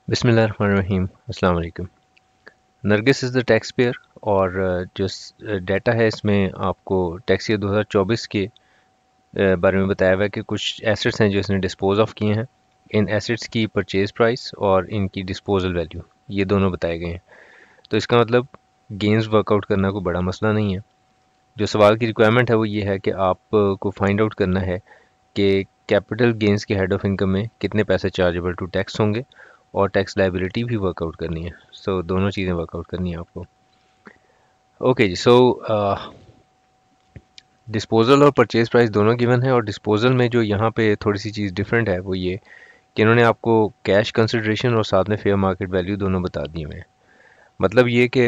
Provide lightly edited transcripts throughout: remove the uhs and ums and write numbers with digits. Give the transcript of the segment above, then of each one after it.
बिस्मिल्लाहिर्रहमानिर्रहीम। अस्सलाम वालेकुम। Nargis is the tax payer और जो डाटा है इसमें आपको टैक्स ईयर 2024 के बारे में बताया हुआ है कि कुछ एसेट्स हैं जो इसने डिस्पोज ऑफ किए हैं। इन एसेट्स की परचेज प्राइस और इनकी डिस्पोजल वैल्यू ये दोनों बताए गए हैं। तो इसका मतलब गेंस वर्कआउट करना कोई बड़ा मसला नहीं है। जो सवाल की रिक्वायरमेंट है वो ये है कि आपको फाइंड आउट करना है कि कैपिटल गेंस के हेड ऑफ इनकम में कितने पैसे चार्जेबल टू टैक्स होंगे और टैक्स लाइबिलिटी भी वर्कआउट करनी है। सो दोनों चीज़ें वर्कआउट करनी है आपको। ओके जी, सो डिस्पोजल और परचेज प्राइस दोनों गिवन है और डिस्पोजल में जो यहाँ पे थोड़ी सी चीज़ डिफरेंट है वो ये कि इन्होंने आपको कैश कंसिडरेशन और साथ में फेयर मार्केट वैल्यू दोनों बता दिए हुए हैं। मतलब ये कि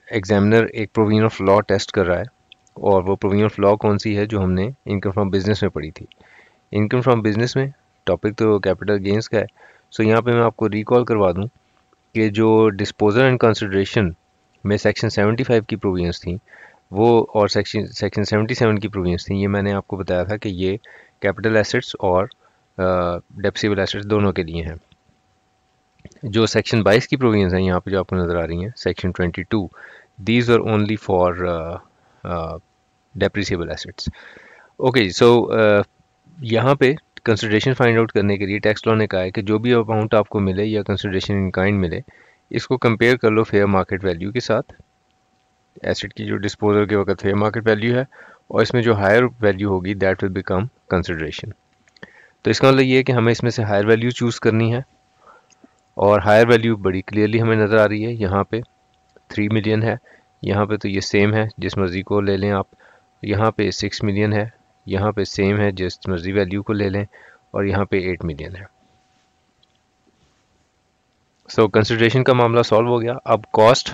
एग्जामिनर एक प्रोविजन ऑफ लॉ टेस्ट कर रहा है और वो प्रोविजन ऑफ लॉ कौन सी है जो हमने इनकम फ्रॉम बिजनेस में पढ़ी थी। इनकम फ्रॉम बिजनेस में टॉपिक तो कैपिटल गेंस का है। सो यहाँ पे मैं आपको रिकॉल करवा दूँ कि जो डिस्पोजल एंड कंसिडरेशन में सेक्शन 75 की प्रोविजंस थी वो और सेक्शन 77 की प्रोविजंस थी, ये मैंने आपको बताया था कि ये कैपिटल एसेट्स और डेप्सिबल एसेट्स दोनों के लिए हैं। जो सेक्शन 22 की प्रोविजंस हैं यहाँ पे जो आपको नज़र आ रही हैं, section 22, these are only for depreciable assets. Okay, so यहाँ पे कंसिडरेशन फाइंड आउट करने के लिए टैक्स लॉ ने कहा है कि जो भी अमाउंट आपको मिले या कंसिडरेशन इन काइंड मिले, इसको कंपेयर कर लो फेयर मार्केट वैल्यू के साथ। एसेट की जो डिस्पोजल के वक्त फेयर मार्केट वैल्यू है और इसमें जो हायर वैल्यू होगी दैट विल बिकम कंसिडरेशन। तो इसका मतलब ये है कि हमें इसमें से हायर वैल्यू चूज़ करनी है और हायर वैल्यू बड़ी क्लियरली हमें नज़र आ रही है। यहाँ पे 3 मिलियन है, यहाँ पे तो ये सेम है जिस मर्ज़ी को ले लें आप। यहाँ पे 6 मिलियन है, यहाँ पे सेम है जिस मर्ज़ी वैल्यू को ले लें और यहाँ पे 8 मिलियन है। सो कंसिडरेशन का मामला सॉल्व हो गया। अब कॉस्ट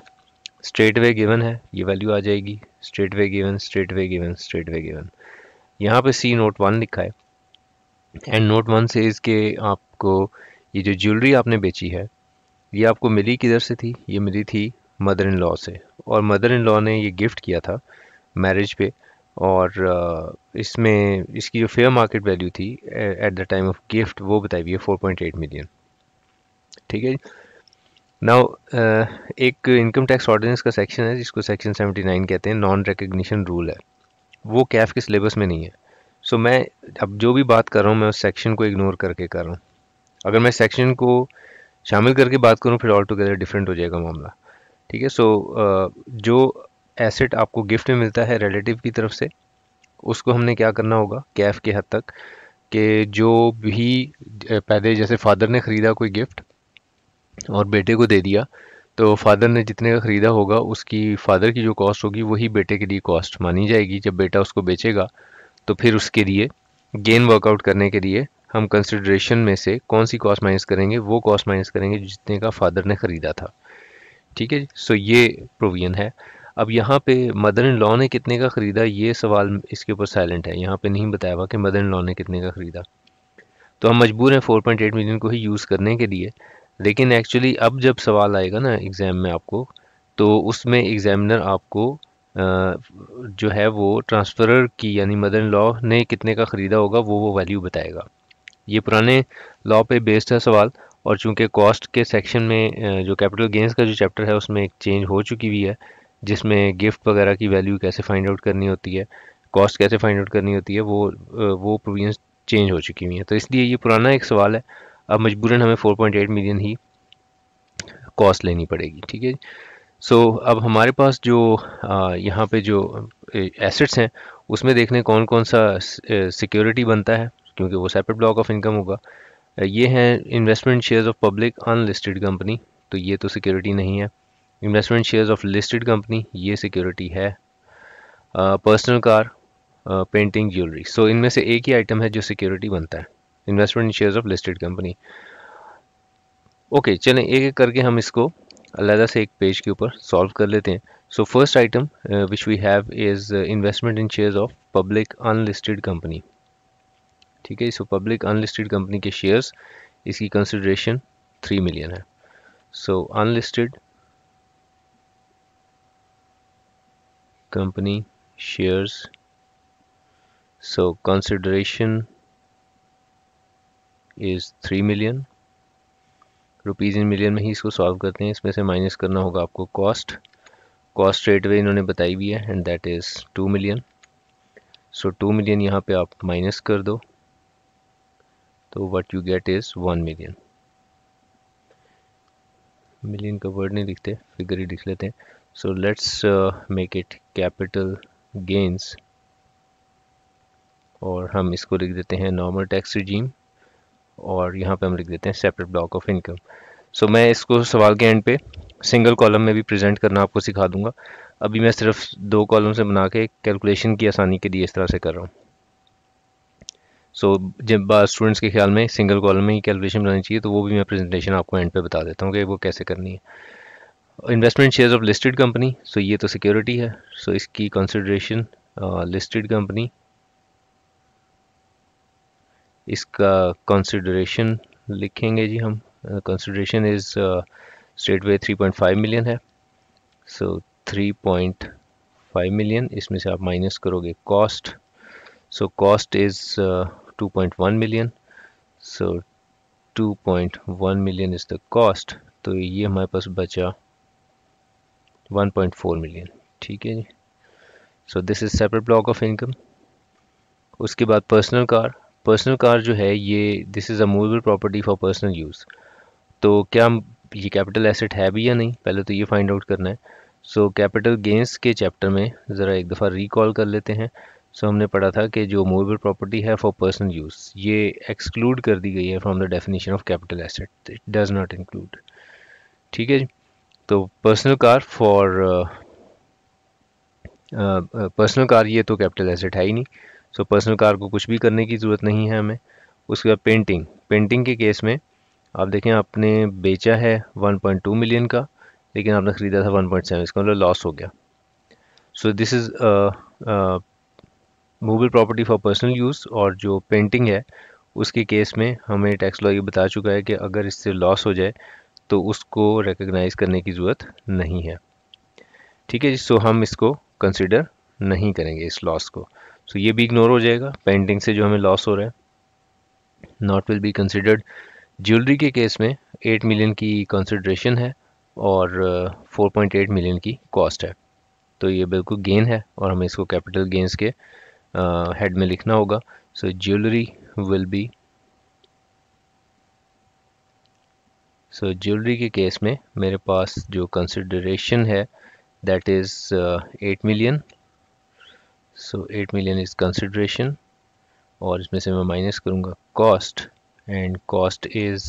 स्ट्रेट वे गिवन है, ये वैल्यू आ जाएगी। Straight way given, straight way given, straight way given. यहाँ पे सी नोट 1 लिखा है एंड नोट 1 से इसके आपको ये जो ज्वेलरी आपने बेची है ये आपको मिली किधर से थी? ये मिली थी मदर इन लॉ से और मदर इन लॉ ने ये गिफ्ट किया था मैरिज पे। और इसमें इसकी जो फेयर मार्केट वैल्यू थी at the time of gift वो बताई हुई है 4.8 मिलियन। ठीक है। नाउ एक इनकम टैक्स ऑर्डिनेंस का सेक्शन है जिसको सेक्शन 79 कहते हैं, नॉन रिकग्निशन रूल है। वो कैफ के सिलेबस में नहीं है। सो मैं अब जो भी बात कर रहा हूँ मैं उस सेक्शन को इग्नोर करके कर रहा हूँ। अगर मैं सेक्शन को शामिल करके बात करूँ फिर ऑल टुगेदर डिफरेंट हो जाएगा मामला। ठीक है। सो जो एसेट आपको गिफ्ट में मिलता है रिलेटिव की तरफ से उसको हमने क्या करना होगा कैफ के हद तक कि जो भी पहले जैसे फादर ने ख़रीदा कोई गिफ्ट और बेटे को दे दिया, तो फादर ने जितने का ख़रीदा होगा उसकी फादर की जो कॉस्ट होगी वही बेटे के लिए कॉस्ट मानी जाएगी। जब बेटा उसको बेचेगा तो फिर उसके लिए गेन वर्कआउट करने के लिए हम कंसिडरेशन में से कौन सी कॉस्ट माइनस करेंगे? वो कॉस्ट माइनस करेंगे जितने का फादर ने ख़रीदा था। ठीक है। सो ये प्रोविजन है। अब यहाँ पे मदर इन लॉ ने कितने का ख़रीदा ये सवाल इसके ऊपर साइलेंट है, यहाँ पे नहीं बताया हुआ कि मदर इन लॉ ने कितने का ख़रीदा। तो हम मजबूर हैं 4.8 मिलियन को ही यूज़ करने के लिए। लेकिन एक्चुअली अब जब सवाल आएगा ना एग्ज़ाम में आपको, तो उसमें एग्जामिनर आपको जो है वो ट्रांसफरर की यानी मदर इन लॉ ने कितने का ख़रीदा होगा वो वैल्यू बताएगा। ये पुराने लॉ पे बेस्ड है सवाल। और चूंकि कॉस्ट के सेक्शन में जो कैपिटल गेंस का जो चैप्टर है उसमें एक चेंज हो चुकी हुई है जिसमें गिफ्ट वगैरह की वैल्यू कैसे फाइंड आउट करनी होती है, कॉस्ट कैसे फाइंड आउट करनी होती है, वो प्रोविजंस चेंज हो चुकी हुई हैं। तो इसलिए ये पुराना एक सवाल है। अब मजबूरन हमें 4.8 मिलियन ही कॉस्ट लेनी पड़ेगी। ठीक है। सो अब हमारे पास जो यहाँ पे जो एसेट्स हैं उसमें देखने कौन कौन सा सिक्योरिटी बनता है क्योंकि वो सेपरेट ब्लॉक ऑफ इनकम होगा। ये हैं investment shares of public unlisted company, तो ये तो सिक्योरिटी नहीं है। Investment shares of listed company ये सिक्योरिटी है। पर्सनल कार, पेंटिंग, ज्वेलरी, सो इनमें से एक ही आइटम है जो सिक्योरिटी बनता है, investment shares of listed company. Okay, चलें एक एक करके हम इसको अलग से एक पेज के ऊपर सॉल्व कर लेते हैं। So first item which we have is investment in shares of public unlisted company. ठीक है। सो पब्लिक अनलिस्टेड कंपनी के शेयर्स, इसकी कंसिडरेशन 3 मिलियन है। So unlisted company shares, so consideration is 3 million rupees in million में ही इसको solve करते हैं। इसमें से माइनस करना होगा आपको कॉस्ट स्ट्रेट वे इन्होंने बताई हुई है and that is 2 million. So 2 million यहाँ पे आप माइनस कर दो तो what you get is 1 million. Million का वर्ड नहीं लिखते, फिगर ही लिख लेते हैं। So let's make it capital gains और हम इसको लिख देते हैं नॉर्मल टैक्स रिजीम और यहाँ पे हम लिख देते हैं सेपरेट ब्लॉक ऑफ इनकम। सो मैं इसको सवाल के एंड पे सिंगल कॉलम में भी प्रेजेंट करना आपको सिखा दूंगा। अभी मैं सिर्फ 2 कॉलम से बना के कैलकुलेशन की आसानी के लिए इस तरह से कर रहा हूँ। सो जब स्टूडेंट्स के ख्याल में सिंगल कॉलम में ही कैलकुलेशन बनानी चाहिए तो वो भी मैं प्रेजेंटेशन आपको एंड पे बता देता हूँ कि वो कैसे करनी है। Investment shares of listed company, so ये तो सिक्योरिटी है। सो इसकी कंसिडरेशन लिस्टेड कंपनी, इसका कंसिडरेशन लिखेंगे जी हम। Consideration is straight way 3.5 million है। सो 3.5 मिलियन, इसमें से आप माइनस करोगे cost. So cost is 2.1 million. So 2.1 million is the cost, तो ये हमारे पास बचा 1.4 मिलियन। ठीक है जी। So this is separate block of income. उसके बाद पर्सनल कार जो है ये this is a movable property for personal use. तो क्या ये कैपिटल एसेट है भी या नहीं, पहले तो ये फाइंड आउट करना है। सो कैपिटल गेंस के चैप्टर में ज़रा एक दफ़ा रिकॉल कर लेते हैं। सो हमने पढ़ा था कि जो मूवेबल प्रॉपर्टी है फॉर पर्सनल यूज़ ये एक्सक्लूड कर दी गई है from the definition of capital asset, it does not include. ठीक है जी। तो पर्सनल कार ये तो कैपिटल एसेट है ही नहीं। सो पर्सनल कार को कुछ भी करने की ज़रूरत नहीं है हमें। उसके बाद पेंटिंग के केस में आप देखें आपने बेचा है 1.2 मिलियन का, लेकिन आपने ख़रीदा था 1.7, इसका मतलब लॉस हो गया। So this is movable property for personal use. और जो पेंटिंग है उसके केस में हमें टैक्स लॉ ये बता चुका है कि अगर इससे लॉस हो जाए तो उसको रिकग्नाइज करने की ज़रूरत नहीं है। ठीक है जी। सो हम इसको कंसिडर नहीं करेंगे इस लॉस को। सो ये भी इग्नोर हो जाएगा, पेंटिंग से जो हमें लॉस हो रहा है not will be considered. Jewellery के केस में 8 मिलियन की कंसिडरेशन है और 4.8 मिलियन की कॉस्ट है, तो ये बिल्कुल गेन है और हमें इसको कैपिटल गेन्स के हेड में लिखना होगा। So jewellery will be, so jewellery के केस में मेरे पास जो कंसिडरेशन है that is 8 million. So 8 million is consideration और इसमें से मैं माइनस करूँगा cost and cost is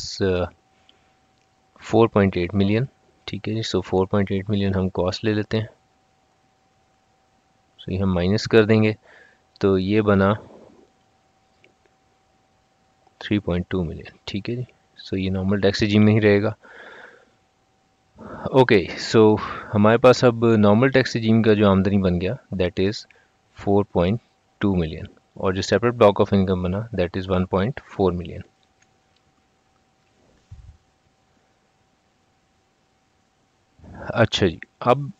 4.8 million. ठीक है जी। सो 4.8 मिलियन हम कॉस्ट ले लेते हैं। सो ये हम माइनस कर देंगे तो ये बना 3.2 मिलियन। ठीक है जी। सो ये नॉर्मल टैक्स रिजीम में ही रहेगा। ओके, सो हमारे पास अब नॉर्मल टैक्स रिजीम का जो आमदनी बन गया दैट इज़ 4.2 मिलियन और जो सेपरेट ब्लॉक ऑफ इनकम बना दैट इज़ 1.4 मिलियन। अच्छा जी, अब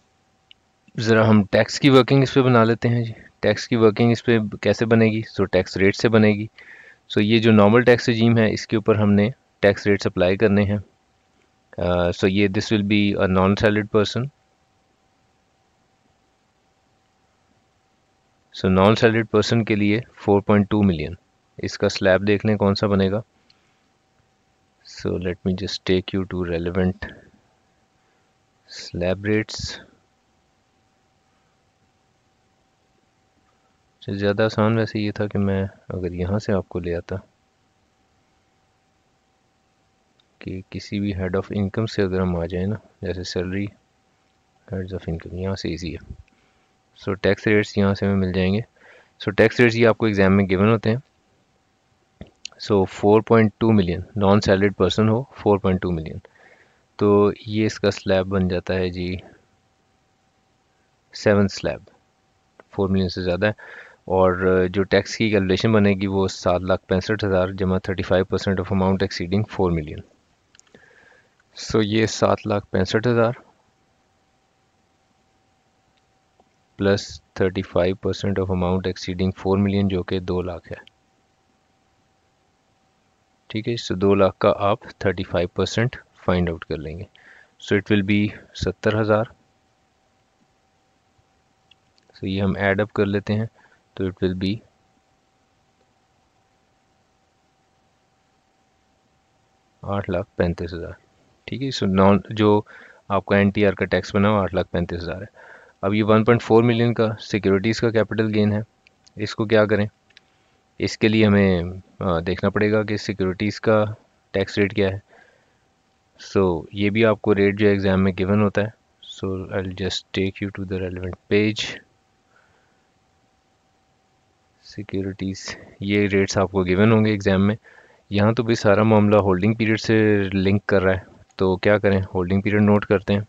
ज़रा हम टैक्स की वर्किंग इस पे बना लेते हैं जी। टैक्स की वर्किंग इस पे कैसे बनेगी? सो टैक्स रेट से बनेगी। सो ये जो नॉर्मल टैक्स रिजीम है इसके ऊपर हमने टैक्स रेट्स अप्लाई करने हैं। सो ये this will be a non salaried person. So non salaried person के लिए 4.2 मिलियन, इसका स्लैब देख लें कौन सा बनेगा। So let me just take you to relevant slab rates. ज़्यादा आसान वैसे ये था कि मैं अगर यहाँ से आपको ले आता कि किसी भी हेड ऑफ इनकम से अगर हम आ जाए ना, जैसे सैलरी हेड्स ऑफ इनकम, यहाँ से इजी है। सो टैक्स रेट्स यहाँ से हमें मिल जाएंगे। सो टैक्स रेट्स ये आपको एग्जाम में गिवन होते हैं। सो 4.2 मिलियन नॉन सैलरीड पर्सन हो 4.2 मिलियन, तो ये इसका स्लैब बन जाता है जी 7 स्लैब, 4 मिलियन से ज़्यादा है। और जो टैक्स की कैलकुलेशन बनेगी वो 7,65,000 जमा 35% ऑफ अमाउंट एक्सीडिंग 4 मिलियन। सो ये 7,65,000 plus 35% of amount exceeding 4 million जो कि 2 लाख है। ठीक है। सो 2 लाख का आप 35% फाइंड आउट कर लेंगे। So it will be 70,000। सो ये हम ऐड अप कर लेते हैं, तो इट विल बी 8,35,000। ठीक है, सो नॉन जो आपका NTR का टैक्स बना हुआ 8,35,000 है। अब ये 1.4 मिलियन का सिक्योरिटीज़ का कैपिटल गेन है, इसको क्या करें? इसके लिए हमें देखना पड़ेगा कि सिक्योरिटीज़ का टैक्स रेट क्या है। सो ये भी आपको रेट जो एग्ज़ाम में गिवन होता है। So I will just take you to the relevant page. Securities, ये रेट्स आपको गिवन होंगे एग्ज़ाम में। यहाँ तो भी सारा मामला होल्डिंग पीरियड से लिंक कर रहा है, तो क्या करें, होल्डिंग पीरियड नोट करते हैं।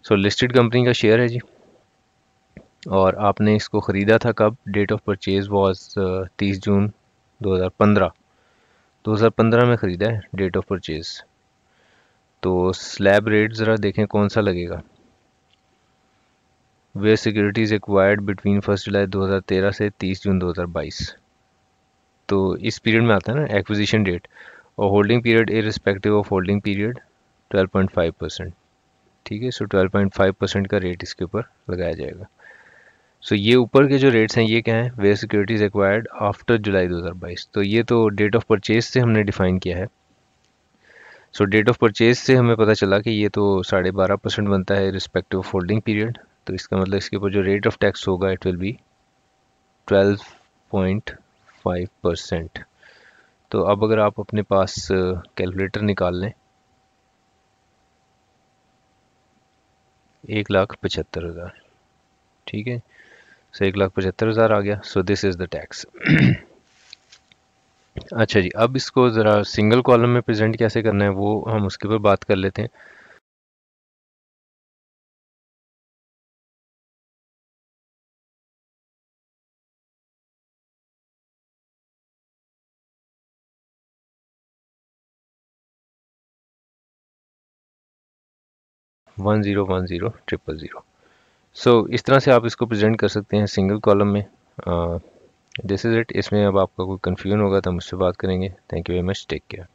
सो लिस्टेड कंपनी का शेयर है जी, और आपने इसको ख़रीदा था कब? डेट ऑफ परचेज वाज 30 जून 2015। 2015 में ख़रीदा है डेट ऑफ परचेज। तो स्लैब रेट ज़रा देखें कौन सा लगेगा। वेयर सिक्योरिटीज़ एक्वायर्ड बिटवीन 1 जुलाई 2013 से 30 जून 2022। तो इस पीरियड में आता है ना एक्विजिशन डेट, और holding period irrespective of holding period 12.5%। ठीक है, सो 12.5% का रेट इसके ऊपर लगाया जाएगा। सो ये ऊपर के जो रेट्स हैं ये क्या हैं? वेयर सिक्योरिटीज़ एक्वायर्ड आफ्टर जुलाई 2022। तो ये तो डेट ऑफ परचेज से हमने डिफाइन किया है। सो डेट ऑफ परचेज से हमें पता चला कि ये तो 12.5% बनता है रिस्पेक्टिव ऑफ होल्डिंग पीरियड। तो इसका मतलब इसके ऊपर जो रेट ऑफ टैक्स होगा इट विल बी 12.5%। तो अब अगर आप अपने पास कैलकुलेटर निकाल लें, 1,75,000। ठीक है, सो 1,75,000 आ गया। So this is the tax. अच्छा जी, अब इसको ज़रा सिंगल कॉलम में प्रेजेंट कैसे करना है वो हम उसके ऊपर बात कर लेते हैं। One zero 1,0,0,0,0। सो इस तरह से आप इसको प्रेजेंट कर सकते हैं सिंगल कॉलम में। This is it. इसमें अब आपका कोई कन्फ्यूजन होगा तो मुझसे बात करेंगे। Thank you very much, take care.